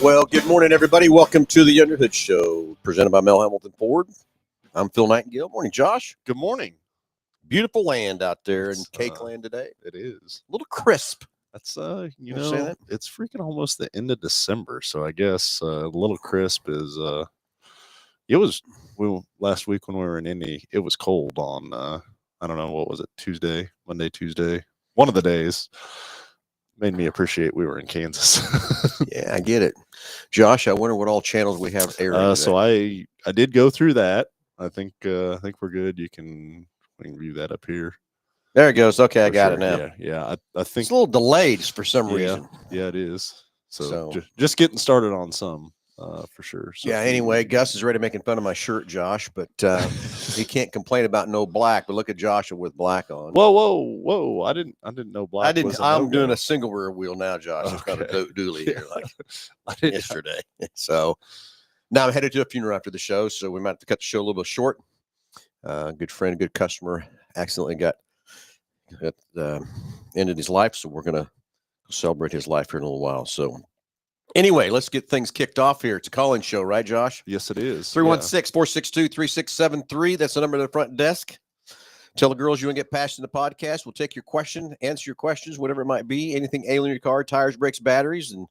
Well, good morning, everybody. Welcome to the Underhood Show, presented by Mel Hambelton Ford. I'm Phil Nightingale. Morning, Josh. Good morning. Beautiful land out there in Cake Land today. It is. A little crisp. That's You say that? it's freaking almost the end of December, so I guess a little crisp is it was last week when we were in Indy, it was cold on I don't know, what was it, Monday, Tuesday. One of the days made me appreciate we were in Kansas. Yeah, I get it. Josh, I wonder what all channels we have airing. So I did go through that. I think we're good. We can view that up here. There it goes. Okay, I got it now. Yeah. I think it's a little delayed for some reason. Yeah, it is. So just getting started on some, for sure. So yeah. Anyway, Gus is already making fun of my shirt, Josh, but he can't complain about no black. But look at Joshua with black on. Whoa! I didn't know black. I'm doing a single rear wheel now, Josh. It's not a dually here like yesterday. So now I'm headed to a funeral after the show, so we might have to cut the show a little bit short. Good friend, good customer, accidentally got ended his life, so we're gonna celebrate his life here in a little while. So anyway, let's get things kicked off here. It's a call-in show, right, Josh? Yes, it is. 316-462-3673. That's the number to the front desk. Tell the girls you want to get past in the podcast. We'll take your question, answer your questions, whatever it might be. Anything ailing your car, tires, brakes, batteries, and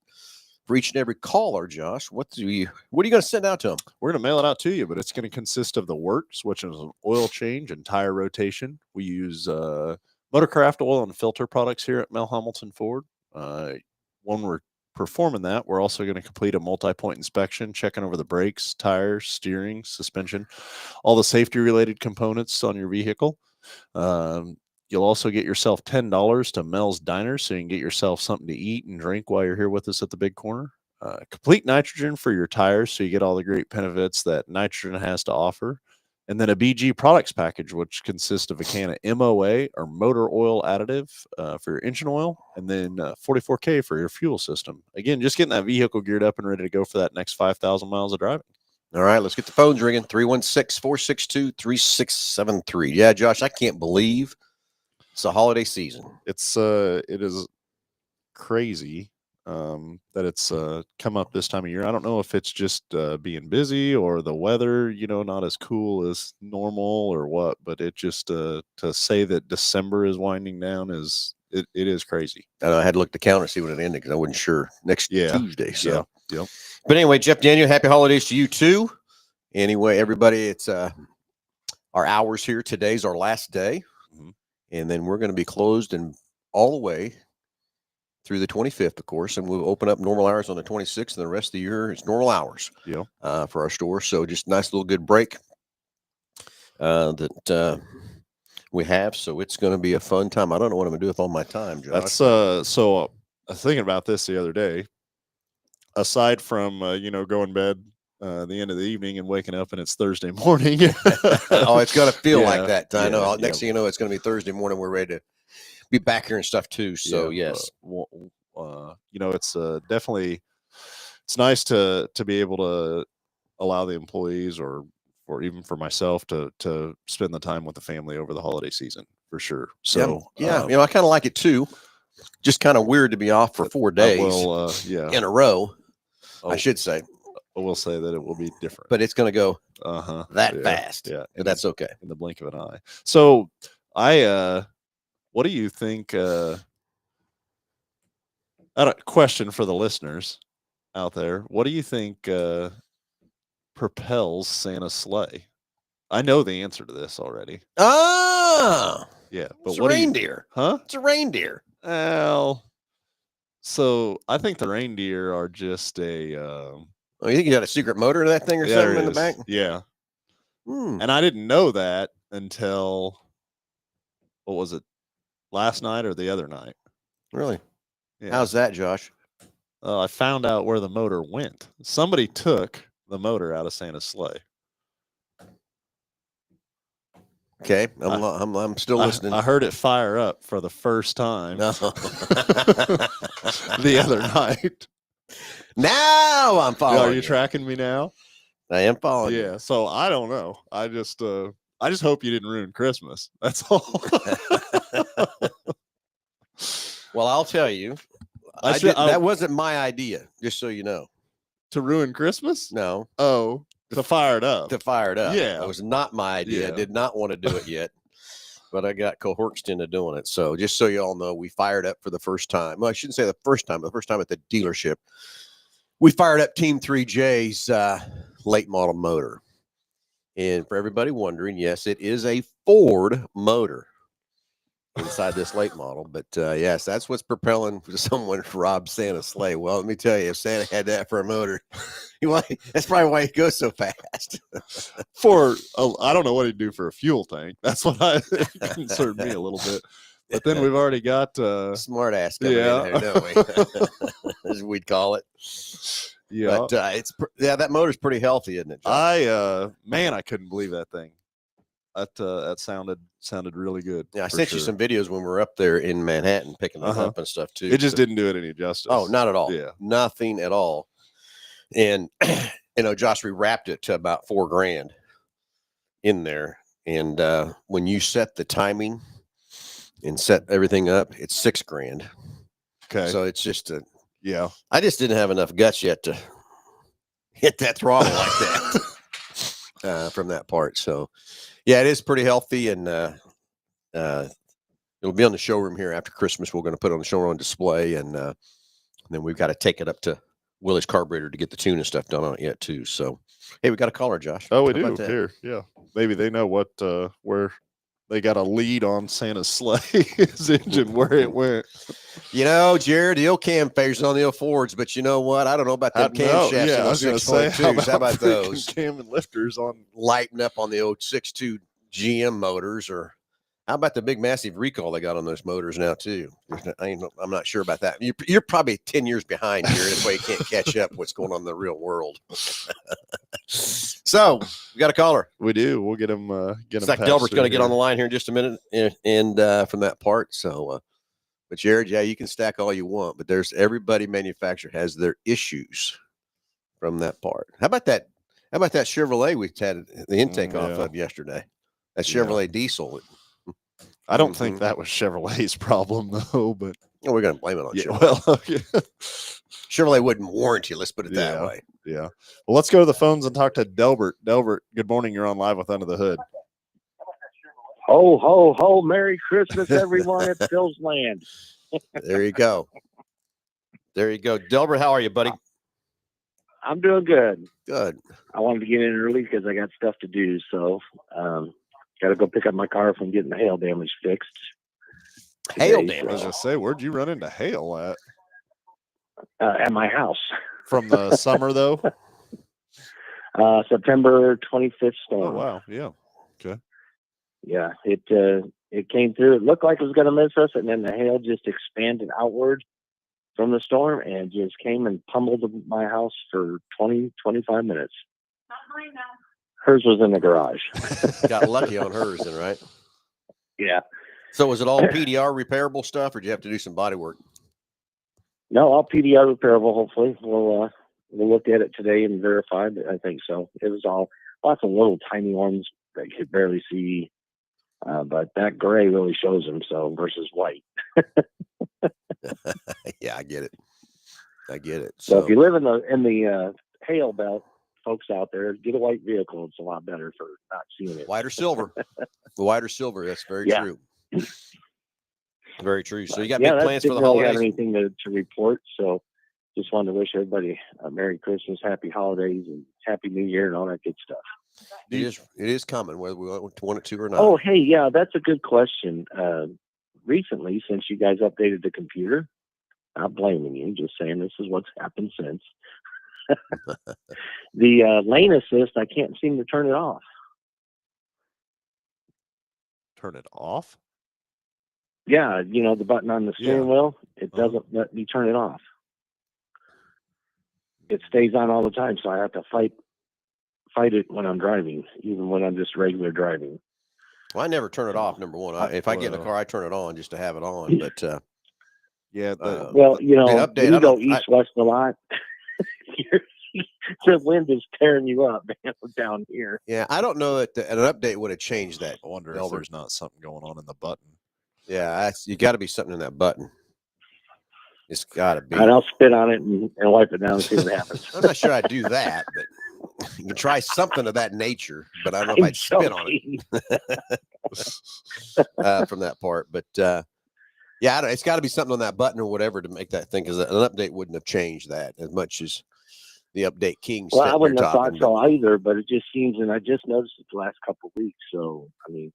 for each and every caller, Josh, what are you going to send out to them? We're going to mail it out to you, but it's going to consist of the works, which is an oil change and tire rotation. We use Motorcraft oil and filter products here at Mel Hambelton Ford. When we're performing that, we're also going to complete a multi-point inspection, checking over the brakes, tires, steering, suspension, all the safety-related components on your vehicle. You'll also get yourself $10 to Mel's Diner, so you can get yourself something to eat and drink while you're here with us at the big corner. Complete nitrogen for your tires, so you get all the great benefits that nitrogen has to offer. And then a BG products package, which consists of a can of MOA or motor oil additive for your engine oil, and then 44K for your fuel system. Again, just getting that vehicle geared up and ready to go for that next 5,000 miles of driving. All right, let's get the phones ringing. 316-462-3673. Yeah, Josh, I can't believe it's the holiday season. It is crazy that it's come up this time of year. I don't know if it's just being busy or the weather, not as cool as normal or what, but it just to say that December is winding down it is crazy. I had to look at the counter to see when it ended because I wasn't sure next Tuesday. So yeah. But anyway, Jeff Daniel, happy holidays to you too. Anyway, everybody, it's our hours here. Today's our last day. Mm-hmm. And then we're going to be closed and all the way through the 25th, of course, and we'll open up normal hours on the 26th, and the rest of the year it's normal hours for our store. So just nice little good break that we have. So it's going to be a fun time. I don't know what I'm going to do with all my time, Josh. That's so I was thinking about this the other day. Aside from going to bed the end of the evening and waking up and it's Thursday morning. Oh, it's going to feel like that. I know. Next thing you know, it's going to be Thursday morning. We're ready to be back here and stuff too. So yes, it's definitely, it's nice to be able to allow the employees or even for myself to spend the time with the family over the holiday season for sure. So I kind of like it too. Just kind of weird to be off for 4 days in a row. I should say. I will say that it will be different, but it's going to go fast. Yeah, but that's okay in the blink of an eye. So what do you think? Question for the listeners out there: what do you think propels Santa's sleigh? I know the answer to this already. Oh, yeah, but it's a reindeer, huh? It's a reindeer. Well, so I think the reindeer are just a. Oh, you think you got a secret motor in that thing or something in the back? Yeah. And I didn't know that until, what was it, last night or the other night? Really? Yeah. How's that, Josh? I found out where the motor went. Somebody took the motor out of Santa's sleigh. Okay, I'm still listening. I heard it fire up for the first time the other night. Now I'm following. Are you tracking me now? I am following. Yeah. So I don't know. I just hope you didn't ruin Christmas. That's all. Well, I'll tell you, that wasn't my idea. Just so you know. To ruin Christmas? No. Oh, to fire it up. To fire it up. Yeah. It was not my idea. Yeah. I did not want to do it yet. But I got coerced into doing it. So just so you all know, we fired up for the first time. Well, I shouldn't say the first time, but the first time at the dealership. We fired up Team 3J's late model motor. And for everybody wondering, yes, it is a Ford motor inside this late model. But yes, that's what's propelling someone to rob Santa's sleigh. Well, let me tell you, if Santa had that for a motor, that's probably why he goes so fast. I don't know what he'd do for a fuel tank. That's what concerned me a little bit. But then we've already got smart ass coming in here, don't we? As we'd call it. Yeah. But that motor's pretty healthy, isn't it, John? I couldn't believe that thing. That sounded really good. Yeah, I sent you some videos when we were up there in Manhattan picking them up and stuff too. It just didn't do it any justice. Oh, not at all. Yeah. Nothing at all. And Josh, we wrapped it to about $4,000 in there. And when you set the timing and set everything up, it's $6,000. Okay. So it's just I just didn't have enough guts yet to hit that throttle like that from that part. So yeah, it is pretty healthy, and it'll be on the showroom here after Christmas. We're going to put it on the showroom display, and then we've got to take it up to Willie's Carburetor to get the tune and stuff done on it yet too. So, hey, we got a caller, Josh. Oh, we do here. Yeah, maybe they know what where they got a lead on Santa's sleigh, his engine, where it went. Jared, the old cam phasers on the old Fords, but you know what? I don't know about them cam shafts. Yeah, I was going to say, how about those cam and lifters on lighting up on the old 6.2 GM motors, or how about the big massive recall they got on those motors now too? I'm not sure about that. You're probably 10 years behind here. That's why you can't catch up what's going on in the real world. So we got a caller. We do. We'll get him. It's like Delbert's going to get on the line here in just a minute, and from that part. So, but Jared, yeah, you can stack all you want, but everybody manufacturer has their issues from that part. How about that Chevrolet we had the intake off of yesterday? That Chevrolet diesel. I don't think that was Chevrolet's problem though, but we're going to blame it on Chevrolet. Well, okay. Chevrolet wouldn't warrant you. Let's put it that way. Yeah. Well, let's go to the phones and talk to Delbert. Delbert, good morning. You're on Live with Under the Hood. Ho, ho, ho. Merry Christmas, everyone at Phil's Land. There you go. There you go. Delbert, how are you, buddy? I'm doing good. Good. I wanted to get in early because I got stuff to do. So, got to go pick up my car from getting the hail damage fixed. Hail damage? I was going to say, where'd you run into hail at? At my house. From the summer, though? September 25th storm. Oh, wow. Yeah. Okay. Yeah, it came through. It looked like it was going to miss us, and then the hail just expanded outward from the storm and just came and pummeled my house for 20-25 minutes. Not mine now. Hers was in the garage. Got lucky on hers then, right? Yeah. So was it all PDR repairable stuff, or did you have to do some body work? No, all PDR repairable, hopefully. We'll look at it today and verify, but I think so. It was all lots of little tiny ones that you could barely see. But that gray really shows them, so versus white. Yeah, I get it. So if you live in the hail belt, folks out there, get a white vehicle. It's a lot better for not seeing it. White or silver. White or silver. That's very true. Very true. So you got big plans for the holidays? I don't have anything to report. So just wanted to wish everybody a Merry Christmas, Happy Holidays, and Happy New Year, and all that good stuff. It is coming, whether we want it to or not. Oh, hey, yeah, that's a good question. Recently, since you guys updated the computer, not blaming you, just saying this is what's happened since. The lane assist, I can't seem to turn it off. Turn it off? Yeah, the button on the steering wheel, it doesn't let me turn it off. It stays on all the time, so I have to fight it when I'm driving, even when I'm just regular driving. Well, I never turn it off, number one. If I get in the car, I turn it on just to have it on. But well, you go east-west a lot. The wind is tearing you up, man, down here. Yeah, I don't know that an update would have changed that. I wonder if there's not something going on in the button. Yeah, you got to be something in that button. It's got to be. And I'll spit on it and wipe it down and see what happens. I'm not sure I'd do that, but you can try something of that nature. But I don't know if I'd spit on it from that part. But yeah, I don't, it's got to be something on that button or whatever to make that thing, because an update wouldn't have changed that as much as the update King. Well, I wouldn't have thought so either, but it just seems, and I just noticed it the last couple of weeks. So, I mean,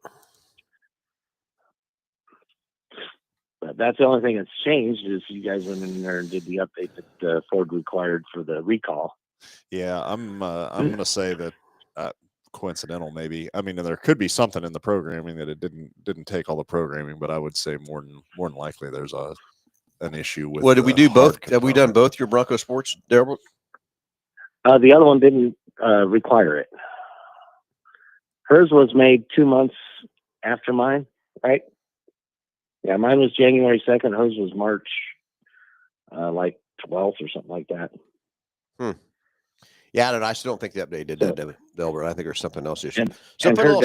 but that's the only thing that's changed is you guys went in there and did the update that Ford required for the recall. Yeah, I'm going to say that coincidental, maybe. I mean, there could be something in the programming that it didn't take all the programming, but I would say more than likely there's an issue with. What did we do both? Have we done both your Bronco Sports, Darryl? The other one didn't require it. Hers was made 2 months after mine, right? Yeah, mine was January 2nd. Hers was March, like 12th or something like that. Yeah, I don't know. I still don't think the update did that, Delbert. I think there's something else issue. And her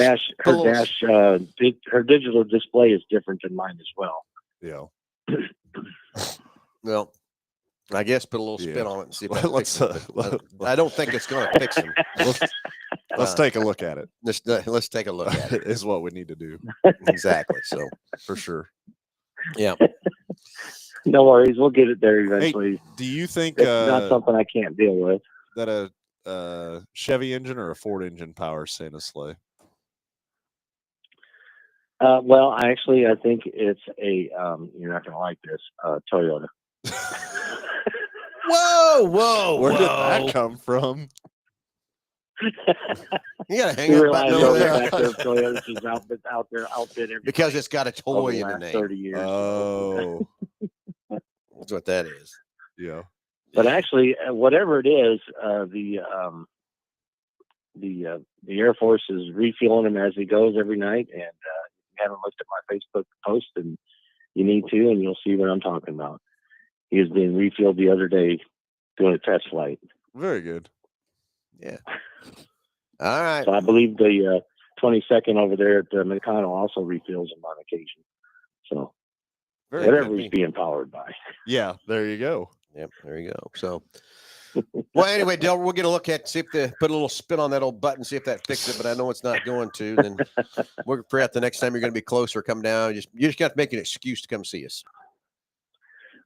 digital display is different than mine as well. Yeah. Well, I guess put a little spin on it and see if that fixes it. I don't think it's going to fix them. Let's take a look at it. Let's take a look at it. Is what we need to do. Exactly. So for sure. Yeah. No worries. We'll get it there eventually. Hey, do you think it's not something I can't deal with? That a Chevy engine or a Ford engine powers Santa's sleigh? Well, I think it's a you're not going to like this, Toyota. Whoa! Where did that come from? You gotta hang up button over there. Toyota's just outbid because it's got a toy in the name. 30 years. Oh, that's what that is. Yeah. But actually, whatever it is, the Air Force is refueling him as he goes every night. And you haven't looked at my Facebook post, and you need to, and you'll see what I'm talking about. He was being refueled the other day doing a test flight. Very good. Yeah. All right. So I believe the 22nd over there at McConnell also refuels him on occasion. So whatever he's being powered by. Yeah, there you go. Yep, there you go. So, well, anyway, Del, we're going to look at, see if they put a little spin on that old button, see if that fixes it, but I know it's not going to. Then we're going to pray out the next time you're going to be closer, come down. You just got to make an excuse to come see us.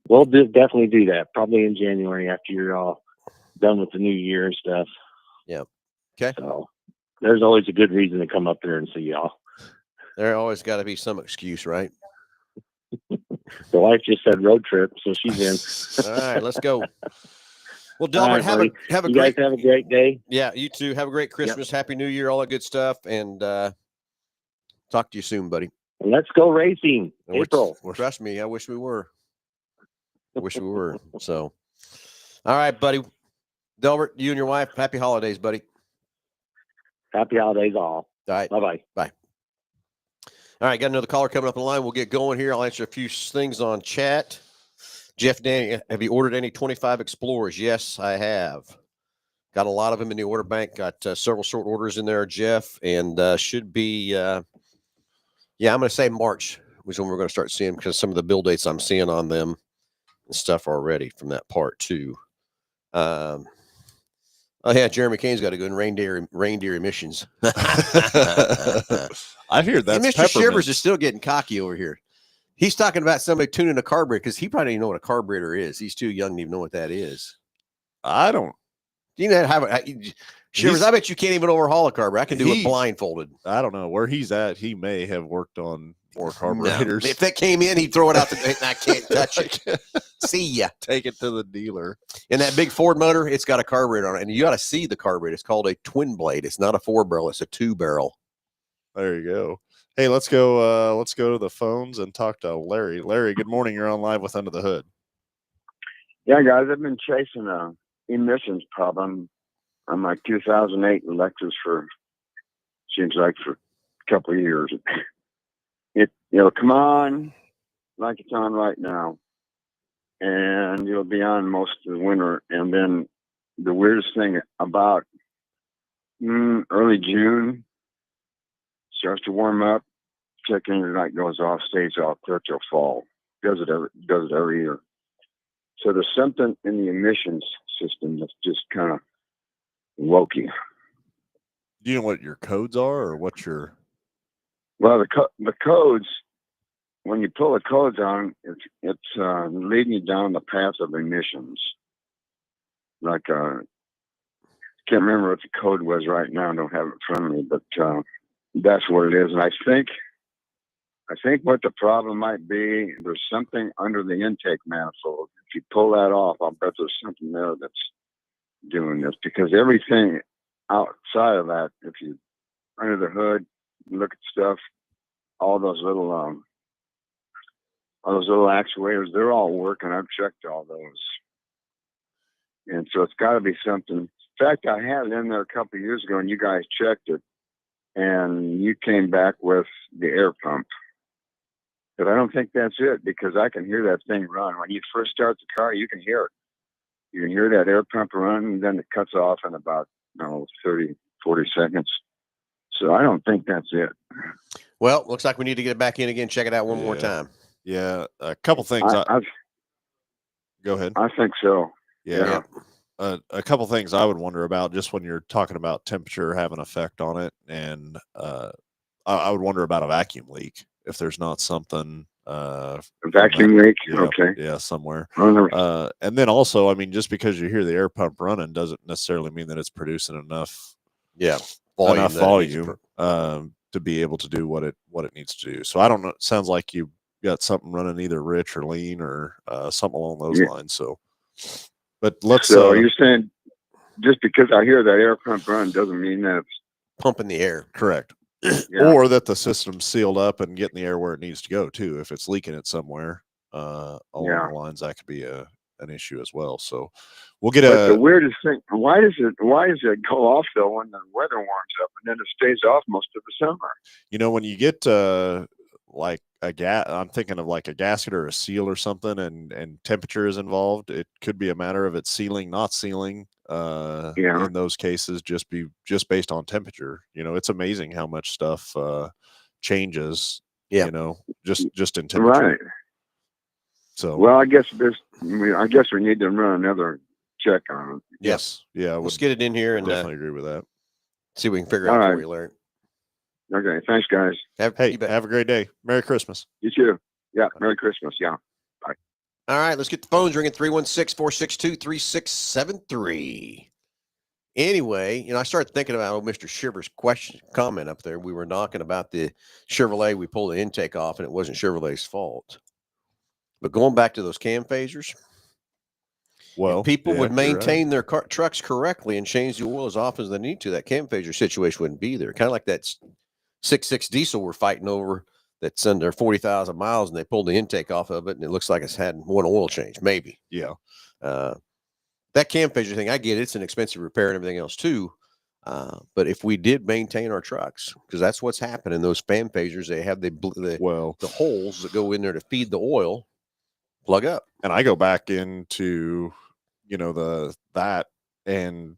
We'll definitely do that, probably in January after you're all done with the new year and stuff. Yeah. Okay. So there's always a good reason to come up there and see y'all. There always got to be some excuse, right? The wife just said road trip, so she's in. All right, let's go. Well, Delbert, have a you great. Guys have a great day. Yeah, you too. Have a great Christmas, Happy New Year, all that good stuff, and talk to you soon, buddy. And let's go racing, April. Trust me, I wish we were. So, all right, buddy. Delbert, you and your wife, happy holidays, buddy. Happy holidays, all. All right. Bye-bye. Bye. All right, got another caller coming up on the line. We'll get going here. I'll answer a few things on chat. Jeff Danny, have you ordered any 25 Explorers? Yes, I have. Got a lot of them in the order bank. Got several short orders in there, Jeff, and should be, I'm going to say March was when we're going to start seeing, because some of the build dates I'm seeing on them and stuff already from that part too. Oh yeah, Jeremy Kane's got a good reindeer emissions. I hear that. Mr. Shivers is still getting cocky over here. He's talking about somebody tuning a carburetor because he probably doesn't even know what a carburetor is. He's too young to even know what that is. I don't. You know how Shivers? I bet you can't even overhaul a carburetor. I can do it blindfolded. I don't know where he's at. He may have worked on more carburetors. No. If that came in, he'd throw it out. I can't touch it. See ya. Take it to the dealer. And that big Ford motor, it's got a carburetor on it, and you got to see the carburetor. It's called a twin blade. It's not a 4-barrel. It's a 2-barrel. There you go. Hey, let's go. Let's go to the phones and talk to Larry. Larry, good morning. You're on live with Under the Hood. Yeah, guys, I've been chasing a emissions problem on my 2008 Lexus seems like for a couple of years. It'll come on like it's on right now, and it'll be on most of the winter. And then the weirdest thing about early June starts to warm up, check engine light goes off, stays off, clear till fall. Does it every year. So there's something in the emissions system that's just kind of wokey. Do you know what your codes are, or what your? Well, the codes, when you pull the codes on, it's leading you down the path of emissions. Like can't remember what the code was right now. I don't have it in front of me, but that's what it is. And I think what the problem might be, there's something under the intake manifold. If you pull that off, I'll bet there's something there that's doing this, because everything outside of that, if you under the hood, look at stuff, all those little actuators, they're all working. I've checked all those. And so it's got to be something. In fact, I had it in there a couple of years ago, and you guys checked it, and you came back with the air pump. But I don't think that's it, because I can hear that thing run. When you first start the car, you can hear it. You can hear that air pump run, and then it cuts off in about 30, 40 seconds. So I don't think that's it. Well, looks like we need to get it back in again. Check it out one more time. Yeah, a couple things. Go ahead. I think so. Yeah. A couple things I would wonder about, just when you're talking about temperature having an effect on it, and I would wonder about a vacuum leak, if there's not something. A vacuum leak? Okay. Yeah, somewhere. And then also, I mean, just because you hear the air pump running doesn't necessarily mean that it's producing enough volume to be able to do what it needs to do. So I don't know. It sounds like you got something running either rich or lean, or something along those lines. So, but let's. So you're saying just because I hear that air pump run doesn't mean that it's pumping the air? Correct. Or that the system's sealed up and getting the air where it needs to go too. If it's leaking it somewhere along the lines, that could be an issue as well. So we'll get the weirdest thing. Why does it go off though when the weather warms up, and then it stays off most of the summer? You know, when you get like I'm thinking of like a gasket or a seal or something, and temperature is involved. It could be a matter of it sealing, not sealing. In those cases, just based on temperature. You know, it's amazing how much stuff changes. You know, just in temperature. Right. So well, I guess we need to run another check on it. Yes. Yeah. Let's get it in here and definitely agree with that. See what we can figure out before we learn. Okay. Thanks, guys. Have a great day. Merry Christmas. You too. Yeah. Merry Christmas. Yeah. Bye. All right, let's get the phones ringing. 316-462-3673. Anyway, you know, I started thinking about Mr. Shiver's comment up there. We were talking about the Chevrolet. We pulled the intake off, and it wasn't Chevrolet's fault. But going back to those cam phasers, if people would maintain their trucks correctly and change the oil as often as they need to, that cam phaser situation wouldn't be there. Kind of like that 6.6 diesel we're fighting over. That's under 40,000 miles, and they pulled the intake off of it, and it looks like it's had one oil change, maybe. Yeah. That cam phaser thing, I get it. It's an expensive repair and everything else too. But if we did maintain our trucks, because that's what's happening, those fan phasers, they have the holes that go in there to feed the oil plug up. And I go back into, that and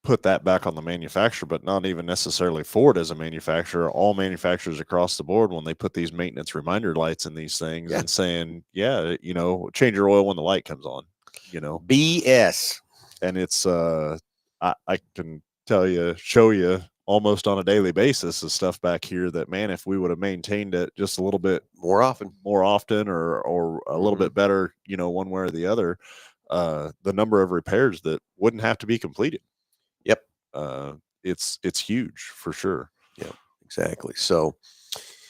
put that back on the manufacturer, but not even necessarily Ford as a manufacturer. All manufacturers across the board, when they put these maintenance reminder lights in these things and saying, change your oil when the light comes on, BS. And it's, I can show you almost on a daily basis the stuff back here that, man, if we would have maintained it just a little bit more often or a little bit better, one way or the other, the number of repairs that wouldn't have to be completed. Yep. It's huge for sure. Yeah, exactly. So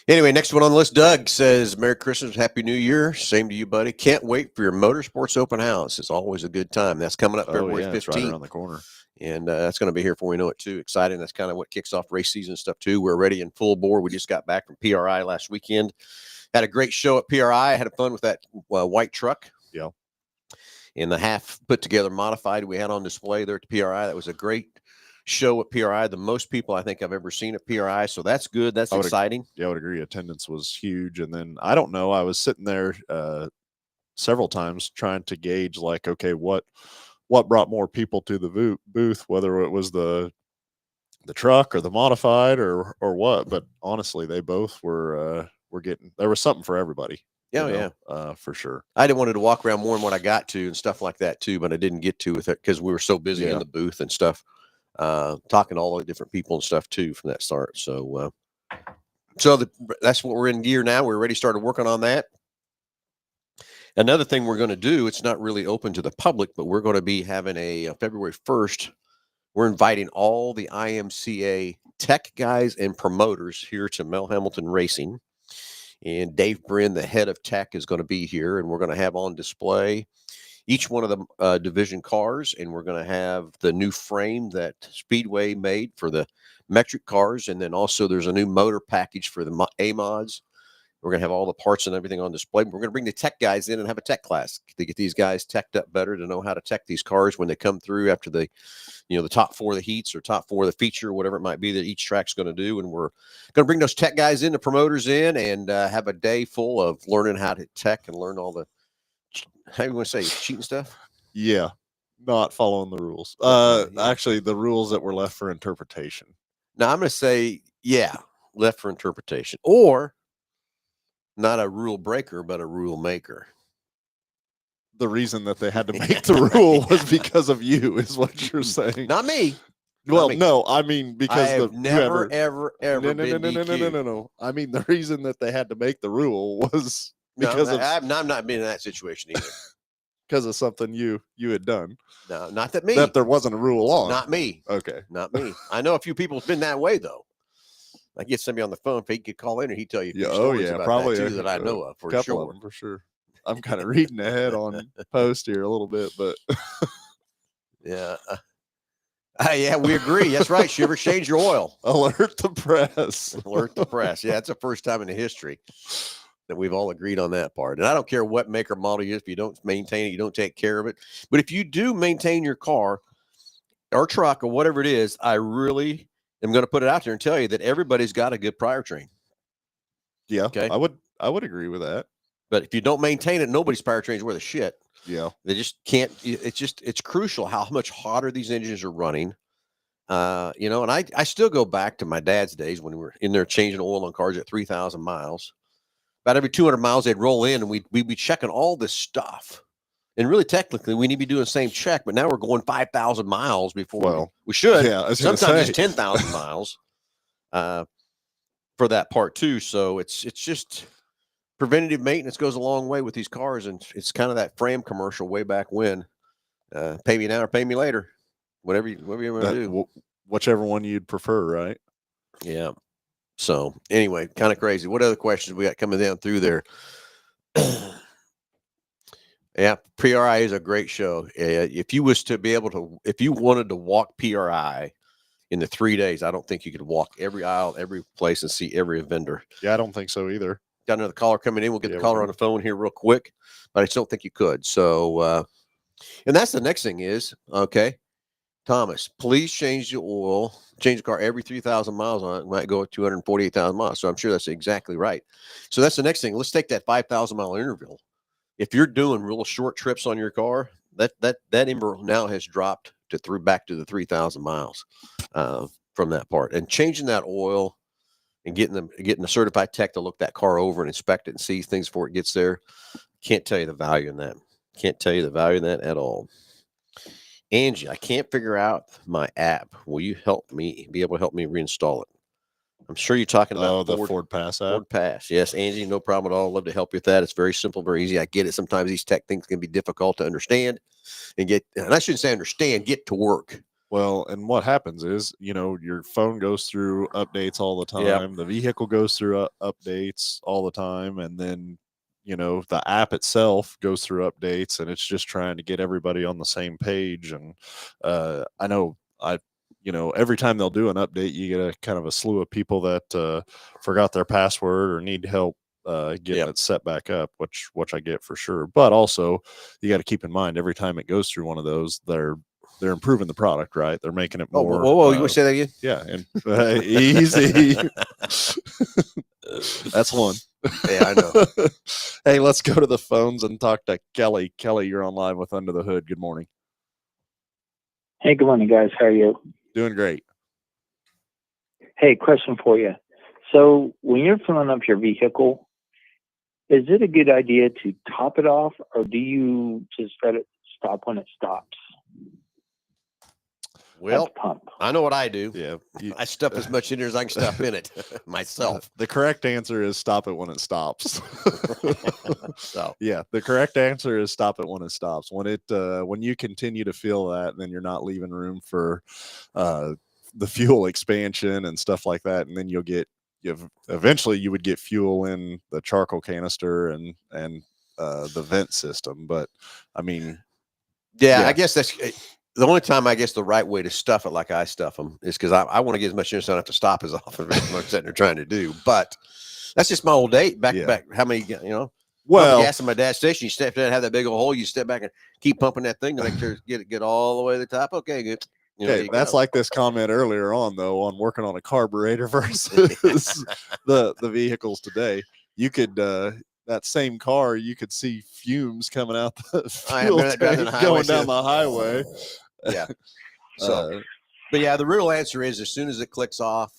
anyway, next one on the list, Doug says, Merry Christmas, Happy New Year. Same to you, buddy. Can't wait for your motorsports open house. It's always a good time. That's coming up February 15th. It's right around the corner. And that's going to be here before we know it too. Exciting. That's kind of what kicks off race season stuff too. We're ready in full bore. We just got back from PRI last weekend. Had a great show at PRI. Had fun with that white truck. Yeah. In the half put together modified we had on display there at PRI. That was a great show at PRI. The most people I think I've ever seen at PRI. So that's good. That's exciting. I would agree. Attendance was huge. And then I don't know. I was sitting there several times trying to gauge okay, what brought more people to the booth, whether it was the truck or the modified or what. But honestly, they both were getting, there was something for everybody. For sure. I didn't want to walk around more than what I got to and stuff like that too, but I didn't get to with it because we were so busy in the booth and stuff, talking to all the different people and stuff too from that start. So, that's what we're in gear now. We're already started working on that. Another thing we're going to do, it's not really open to the public, but we're going to be having a February 1st. We're inviting all the IMCA tech guys and promoters here to Mel Hambelton Racing. And Dave Brin, the head of tech, is going to be here, and we're going to have on display each one of the division cars, and we're going to have the new frame that Speedway made for the metric cars, and then also there's a new motor package for the A-mods. We're going to have all the parts and everything on display. We're going to bring the tech guys in and have a tech class to get these guys teched up better, to know how to tech these cars when they come through after the top 4 of the heats or top 4 of the feature, whatever it might be that each track's going to do. And we're going to bring those tech guys in, the promoters in, and have a day full of learning how to tech and learn all the, how do you want to say, cheating stuff? Yeah. Not following the rules. Actually, the rules that were left for interpretation. Now, I'm going to say, left for interpretation. Or not a rule breaker, but a rule maker. The reason that they had to make the rule was because of you, is what you're saying. Not me. Well, no, I mean, because I have never, ever been DQ'd. No. I mean, the reason that they had to make the rule was because I'm not been in that situation either. Because of something you had done. No, not that me. That there wasn't a rule on. Not me. Okay. Not me. I know a few people have been that way, though. I get somebody on the phone, if he could call in and he'd tell you stories about probably that too, that I know of for couple sure. Of them for sure. I'm kind of reading ahead on post here a little bit, but yeah. Yeah, we agree. That's right. Shiver, change your oil. Alert the press. Alert the press. Yeah, it's the first time in the history that we've all agreed on that part. And I don't care what make or model you is, if you don't maintain it, you don't take care of it. But if you do maintain your car or truck or whatever it is, I really am going to put it out there and tell you that everybody's got a good prior train. Yeah, okay. I would agree with that. But if you don't maintain it, nobody's power train is worth a shit. Yeah. They just can't. It's crucial how much hotter these engines are running. And I still go back to my dad's days when we were in there changing oil on cars at 3,000 miles. About every 200 miles, they'd roll in and we'd be checking all this stuff. And really, technically, we need to be doing the same check. But now we're going 5,000 miles before we should. Yeah, sometimes it's 10,000 miles for that part too. So it's just preventative maintenance goes a long way with these cars, and it's kind of that Fram commercial way back when. Pay me now or pay me later, whatever you want to do. Whichever one you'd prefer, right? Yeah. So anyway, kind of crazy. What other questions we got coming down through there? Yeah, PRI is a great show. If you wanted to walk PRI in the 3 days, I don't think you could walk every aisle, every place, and see every vendor. Yeah, I don't think so either. Got another caller coming in. We'll get the caller on the phone here real quick, but I just don't think you could. So, and that's the next thing is, okay, Thomas, please change the oil, change the car every 3,000 miles on it. It might go at 248,000 miles. So I'm sure that's exactly right. So that's the next thing. Let's take that 5,000 mile interval. If you're doing real short trips on your car, that interval now has dropped to back to the 3,000 miles from that part. And changing that oil and getting a certified tech to look that car over and inspect it and see things before it gets there. Can't tell you the value in that. Can't tell you the value in that at all. Angie, I can't figure out my app. Will you be able to help me reinstall it? I'm sure you're talking about the Ford Pass app. Ford Pass. Yes, Angie, no problem at all. Love to help you with that. It's very simple, very easy. I get it. Sometimes these tech things can be difficult to understand and I shouldn't say understand, get to work. Well, and what happens is, your phone goes through updates all the time. Yep. The vehicle goes through updates all the time. And then, the app itself goes through updates, and it's just trying to get everybody on the same page. And I know every time they'll do an update, you get a kind of a slew of people that forgot their password or need help getting it set back up, which I get for sure. But also, you got to keep in mind, every time it goes through one of those, they're improving the product, right? They're making it more. Whoa, you want to say that again? Yeah, and easy. That's one. Yeah, I know. Hey, let's go to the phones and talk to Kelly. Kelly, you're on live with Under the Hood. Good morning. Hey, good morning, guys. How are you? Doing great. Hey, question for you. So when you're filling up your vehicle, is it a good idea to top it off, or do you just let it stop when it stops? Well, At the pump. I know what I do. Yeah. I stuff as much in there as I can stuff in it myself. The correct answer is stop it when it stops. So Yeah, the correct answer is stop it when it stops. When you continue to feel that, then you're not leaving room for the fuel expansion and stuff like that, and then eventually you would get fuel in the charcoal canister and the vent system. But I mean, yeah, Yeah. I guess that's the only time I guess the right way to stuff it like I stuff them is because I want to get as much in so I don't have to stop as often as I'm sitting there trying to do. But that's just my old date. Back how many, pump gas in my dad's station, you step in and have that big old hole, you step back and keep pumping that thing to make sure get all the way to the top. Okay, good. That's like this comment earlier on, though, on working on a carburetor versus the vehicles today. You could that same car, you could see fumes coming out the fuel tank going down the highway. Yeah. So, but yeah, the real answer is as soon as it clicks off,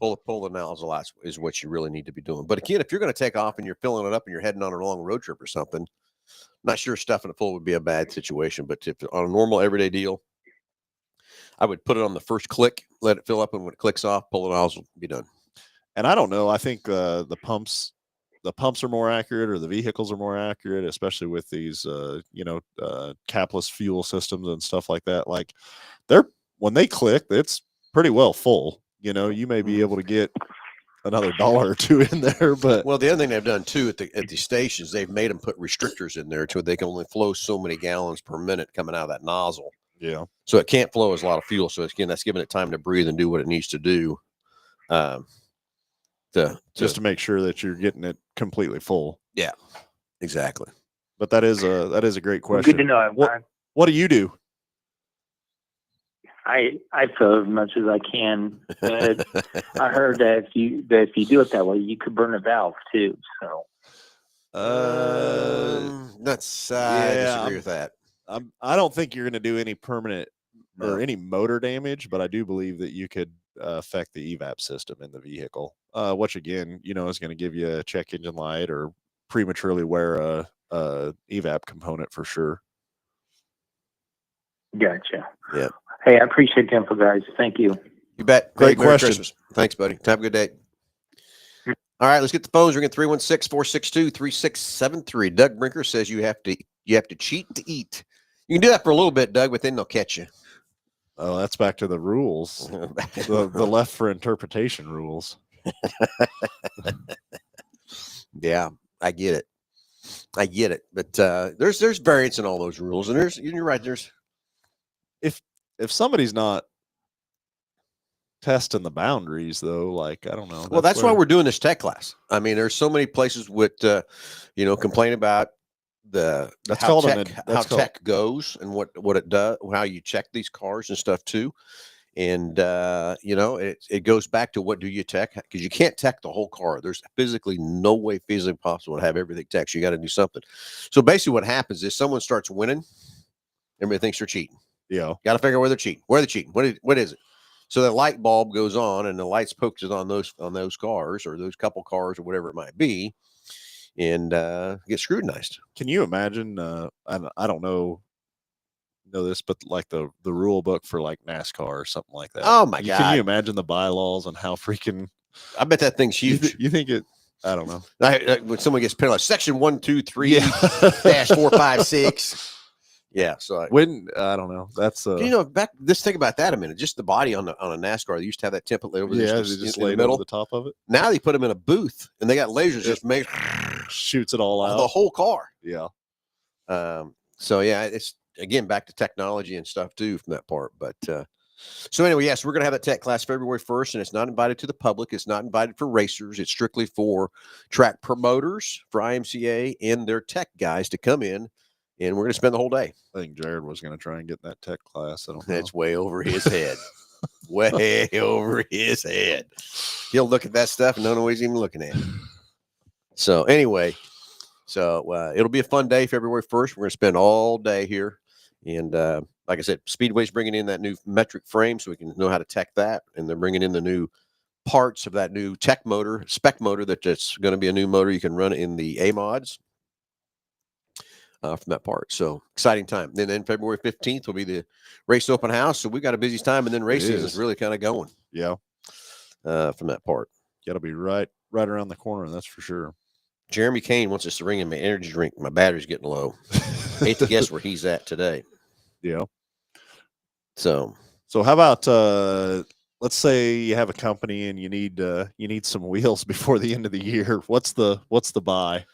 pull the nozzle out is what you really need to be doing. But again, if you're going to take off and you're filling it up and you're heading on a long road trip or something, not sure stuffing it full would be a bad situation. But if on a normal everyday deal, I would put it on the first click, let it fill up, and when it clicks off, pull the nozzle, be done. And I don't know. I think the pumps are more accurate, or the vehicles are more accurate, especially with these capless fuel systems and stuff like that. Like when they click, it's pretty well full. You may be able to get another $1 or $2 in there, but well, the other thing they've done too at the stations, they've made them put restrictors in there to they can only flow so many gallons per minute coming out of that nozzle. Yeah. So it can't flow as a lot of fuel. So again, that's giving it time to breathe and do what it needs to do. Just to make sure that you're getting it completely full. Yeah, exactly. But that is a great question. Good to know. What do you do? I fill as much as I can. But I heard that if you do it that way, you could burn a valve too. So. I disagree with that. I don't think you're going to do any permanent or any motor damage, but I do believe that you could affect the evap system in the vehicle, which again, is going to give you a check engine light or prematurely wear a evap component for sure. Gotcha. Yeah. Hey, I appreciate the info, guys. Thank you. You bet. Great Merry question. Christmas. Thanks, buddy. Have a good day. All right, let's get the phones ringing. 316-462-3673. Doug Brinker says you have to cheat to eat. You can do that for a little bit, Doug, but then they'll catch you. Oh, that's back to the rules. the left for interpretation rules. Yeah, I get it. But there's variance in all those rules, and you're right. There's if somebody's not testing the boundaries, though, like I don't know. Well, that's why we're doing this tech class. I mean, there's so many places with complain about how tech goes and what it does, how you check these cars and stuff too. And it goes back to what do you tech, because you can't tech the whole car. There's physically no way physically possible to have everything tech. You got to do something. So basically what happens is someone starts winning, everybody thinks they're cheating. Yeah, got to figure out where they're cheating. What is it? So the light bulb goes on and the lights focuses on those cars or those couple cars or whatever it might be, and get scrutinized. Can you imagine? I don't know this, but like the rule book for like NASCAR or something like that. Oh my God! Can you imagine the bylaws and how freaking? I bet that thing's huge. You think it? I don't know. When someone gets penalized, section 123-456. Yeah, so when I don't know. That's just think about that a minute. Just the body on a NASCAR, they used to have that template laid over just in the middle, over the top of it. Now they put them in a booth and they got lasers just make shoots it all out, the whole car. Yeah. So yeah, it's again back to technology and stuff too from that part. But so anyway, yes, we're gonna have that tech class February 1st, and it's not invited to the public. It's not invited for racers. It's strictly for track promoters, for IMCA and their tech guys to come in. And we're going to spend the whole day. I think Jared was going to try and get in that tech class. I don't know. That's way over his head. Way over his head. He'll look at that stuff and don't know what he's even looking at. So anyway, it'll be a fun day, February 1st. We're going to spend all day here. And like I said, Speedway's bringing in that new metric frame so we can know how to tech that. And they're bringing in the new parts of that new tech motor, spec motor that's going to be a new motor. You can run in the A mods from that part. So exciting time. Then February 15th will be the race open house. So we've got a busy time, and then race season is really kind of going. Yeah. From that part. Got to be right around the corner. That's for sure. Jeremy Kane wants us to ring him an energy drink. My battery's getting low. Hate to guess where he's at today. Yeah. So how about let's say you have a company and you need some wheels before the end of the year. What's the buy?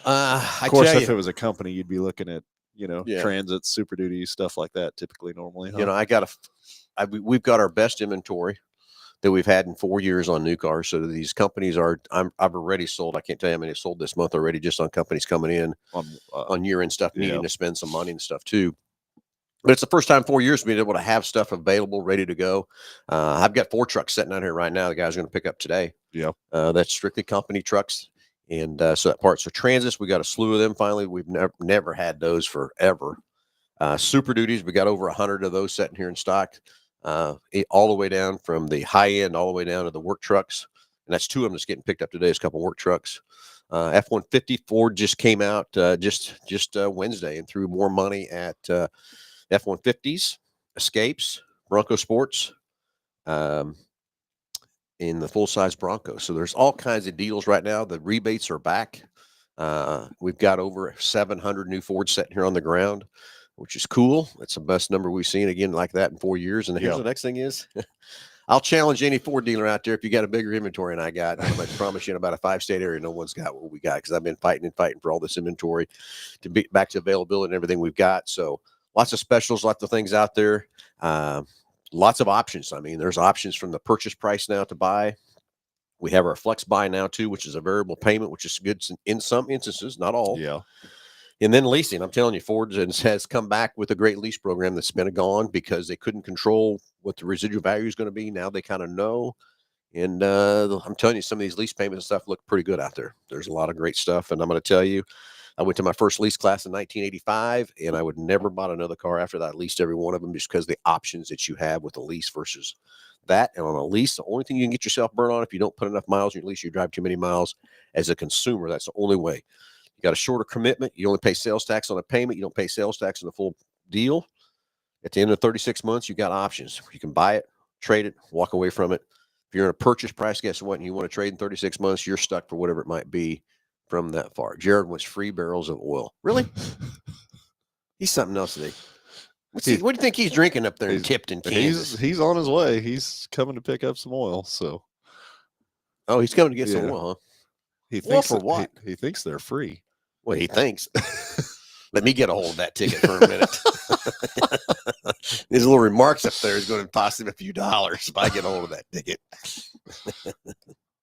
Of course, if it was a company, you'd be looking at Transits, Super Duty, stuff like that. Typically, normally, huh? We've got our best inventory that we've had in 4 years on new cars. So these companies I've already sold. I can't tell you how many sold this month already, just on companies coming in on year-end stuff, needing to spend some money and stuff too. But it's the first time 4 years being able to have stuff available, ready to go. I've got 4 trucks sitting out here right now. The guy's going to pick up today. Yeah. That's strictly company trucks. And so that part. So Transits, we got a slew of them finally. We've never had those forever. Super Duties, we got over 100 of those sitting here in stock. All the way down from the high end all the way down to the work trucks. And that's 2 of them that's getting picked up today. Is a couple of work trucks. F-150 Ford just came out just Wednesday and threw more money at F-150s, Escapes, Bronco Sports, in the full-size Bronco. So there's all kinds of deals right now. The rebates are back. We've got over 700 new Fords sitting here on the ground, which is cool. That's the best number we've seen, again, like that in 4 years. And here's the next thing is, I'll challenge any Ford dealer out there, if you got a bigger inventory than I got, I'm going to promise you in about a 5-state area, no one's got what we got, because I've been fighting for all this inventory to be back to availability and everything we've got. So lots of specials, lots of things out there. Lots of options. I mean, there's options from the purchase price now to buy. We have our flex buy now too, which is a variable payment, which is good in some instances, not all. Yeah. And then leasing. I'm telling you, Ford has come back with a great lease program that's been gone because they couldn't control what the residual value is going to be. Now they kind of know. And I'm telling you, some of these lease payments and stuff look pretty good out there. There's a lot of great stuff. And I'm going to tell you, I went to my first lease class in 1985, and I would never bought another car after that. I leased every one of them just because the options that you have with a lease versus that. And on a lease, the only thing you can get yourself burned on, if you don't put enough miles in your lease, you drive too many miles as a consumer. That's the only way. You got a shorter commitment. You only pay sales tax on a payment. You don't pay sales tax on the full deal. At the end of 36 months, you got options. You can buy it, trade it, walk away from it. If you're in a purchase price, guess what? And you want to trade in 36 months, you're stuck for whatever it might be from that far. Jared wants free barrels of oil. Really? He's something else today. What do you think he's drinking up there in Tipton, Kansas? He's on his way. He's coming to pick up some oil. So, he's coming to get some oil, huh? He thinks for what? He thinks they're free. Well, he thinks. Let me get a hold of that ticket for a minute. His little remarks up there is going to cost him a few dollars if I get a hold of that ticket.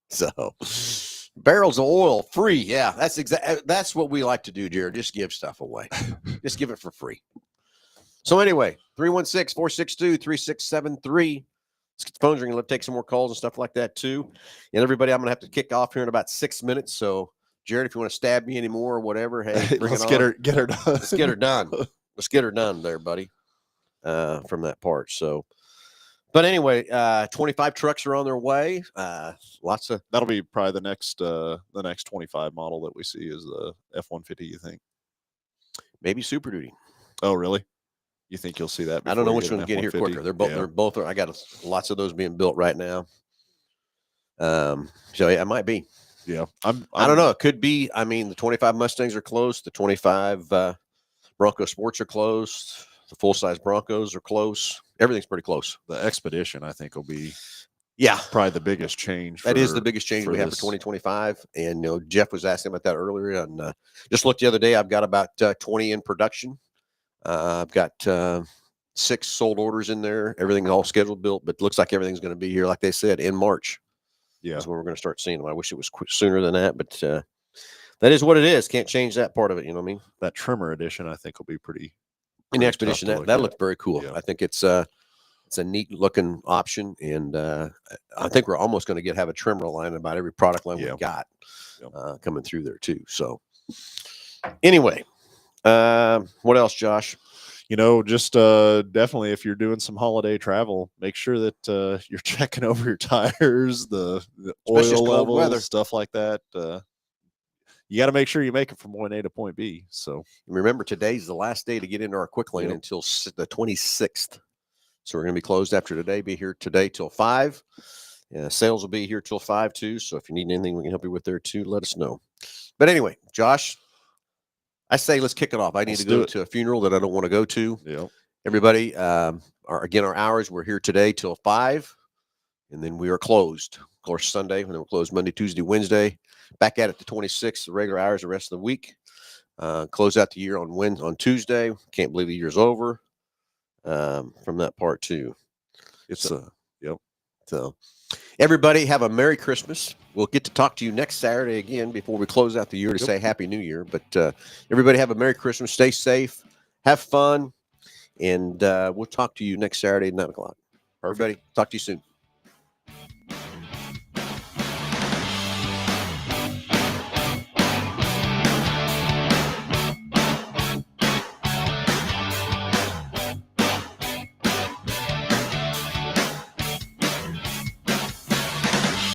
So, barrels of oil free. Yeah, that's what we like to do, Jared. Just give stuff away. Just give it for free. So anyway, 316-462-3673. Let's get the phones ringing. Let's take some more calls and stuff like that too. And everybody, I'm going to have to kick off here in about 6 minutes. So, Jared, if you want to stab me anymore or whatever, hey, let's get her done. Let's get her done. Let's get her done there, buddy, from that part. So, but anyway, 25 trucks are on their way. Lots of. That'll be probably the next 25 model that we see is the F-150, you think? Maybe Super Duty. Oh, really? You think you'll see that? I don't know which one to get here quicker. They're both. I got lots of those being built right now. So yeah, it might be. Yeah, I don't know. It could be. I mean, the 25 Mustangs are close. The 25 Bronco Sports are close. The full-size Broncos are close. Everything's pretty close. The Expedition, I think, will be probably the biggest change. That is the biggest change we have for 2025. And Jeff was asking about that earlier. And just looked the other day. I've got about 20 in production. I've got 6 sold orders in there. Everything's all scheduled, built, but looks like everything's going to be here, like they said, in March. Yeah, that's when we're going to start seeing them. I wish it was sooner than that, but that is what it is. Can't change that part of it. You know what I mean? That trimmer edition, I think, will be pretty. In the Expedition, that looked very cool. Yeah. I think it's a neat looking option, and I think we're almost going to have a trimmer line in about every product line we've got coming through there too. So, anyway, what else, Josh? just definitely if you're doing some holiday travel, make sure that you're checking over your tires, the Especially oil this cold weather. levels, stuff like that. You got to make sure you make it from point A to point B. So Remember, today's the last day to get into our quick lane until the 26th. So we're going to be closed after today. Be here today till 5. Sales will be here till 5 too. So if you need anything we can help you with there too, let us know. But anyway, Josh, I say let's kick it off. I need to go to a funeral that I don't want to go to. Yeah. Everybody, our hours, we're here today till 5, and then we are closed. Of course, Sunday, and then we're closed Monday, Tuesday, Wednesday. Back at it the 26th, the regular hours the rest of the week. Close out the year on Tuesday. Can't believe the year's over from that part too. So everybody have a Merry Christmas. We'll get to talk to you next Saturday again before we close out the year to say Happy New Year. But everybody have a Merry Christmas. Stay safe. Have fun. And we'll talk to you next Saturday at 9 o'clock. Everybody, talk to you soon.